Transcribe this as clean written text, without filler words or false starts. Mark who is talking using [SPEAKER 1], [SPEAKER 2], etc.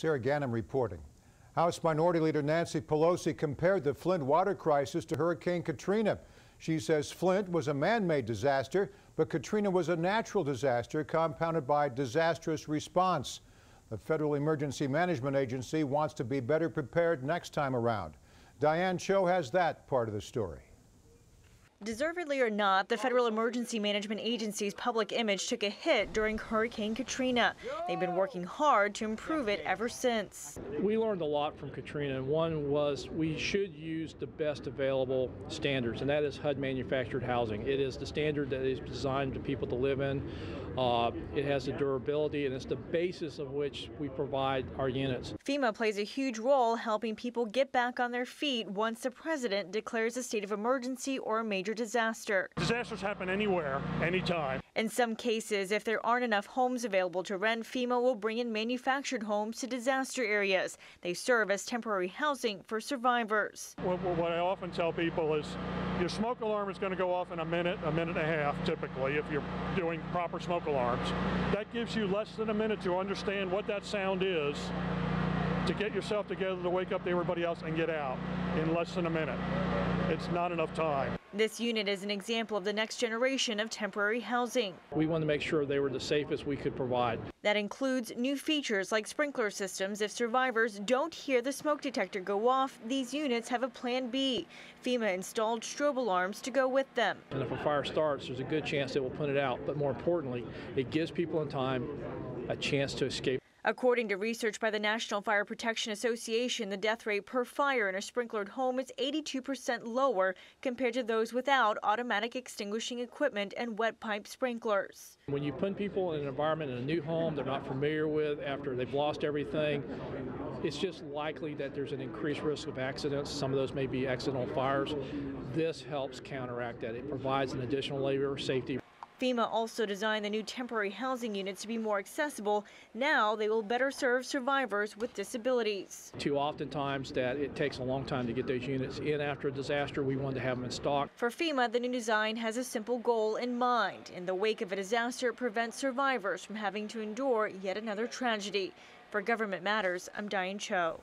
[SPEAKER 1] Sarah Ganem reporting. House Minority Leader Nancy Pelosi compared the Flint water crisis to Hurricane Katrina. She says Flint was a man-made disaster, but Katrina was a natural disaster compounded by disastrous response. The Federal Emergency Management Agency wants to be better prepared next time around. Diane Cho has that part of the story.
[SPEAKER 2] Deservedly or not, the Federal Emergency Management Agency's public image took a hit during Hurricane Katrina. They've been working hard to improve it ever since.
[SPEAKER 3] We learned a lot from Katrina, and one was we should use the best available standards, and that is HUD manufactured housing. It is the standard that is designed for people to live in. It has the durability, and it's the basis of which we provide our units.
[SPEAKER 2] FEMA plays a huge role helping people get back on their feet once the president declares a state of emergency or a major disaster.
[SPEAKER 4] Disasters happen anywhere, anytime.
[SPEAKER 2] In some cases, if there aren't enough homes available to rent, FEMA will bring in manufactured homes to disaster areas. They serve as temporary housing for survivors.
[SPEAKER 4] What I often tell people is your smoke alarm is going to go off in a minute and a half, typically, if you're doing proper smoke alarms. That gives you less than a minute to understand what that sound is, to get yourself together to wake up everybody else and get out in less than a minute. It's not enough time.
[SPEAKER 2] This unit is an example of the next generation of temporary housing.
[SPEAKER 3] We wanted to make sure they were the safest we could provide.
[SPEAKER 2] That includes new features like sprinkler systems. If survivors don't hear the smoke detector go off, these units have a plan B. FEMA installed strobe alarms to go with them.
[SPEAKER 3] And if a fire starts, there's a good chance it will put it out. But more importantly, it gives people in time a chance to escape.
[SPEAKER 2] According to research by the National Fire Protection Association, the death rate per fire in a sprinklered home is 82% lower compared to those without automatic extinguishing equipment and wet pipe sprinklers.
[SPEAKER 3] When you put people in an environment in a new home they're not familiar with after they've lost everything, it's just likely that there's an increased risk of accidents. Some of those may be accidental fires. This helps counteract that. It provides an additional layer of safety.
[SPEAKER 2] FEMA also designed the new temporary housing units to be more accessible. Now they will better serve survivors with disabilities.
[SPEAKER 3] Too oftentimes that it takes a long time to get those units in after a disaster. We wanted to have them in stock.
[SPEAKER 2] For FEMA, the new design has a simple goal in mind. In the wake of a disaster, it prevents survivors from having to endure yet another tragedy. For Government Matters, I'm Diane Cho.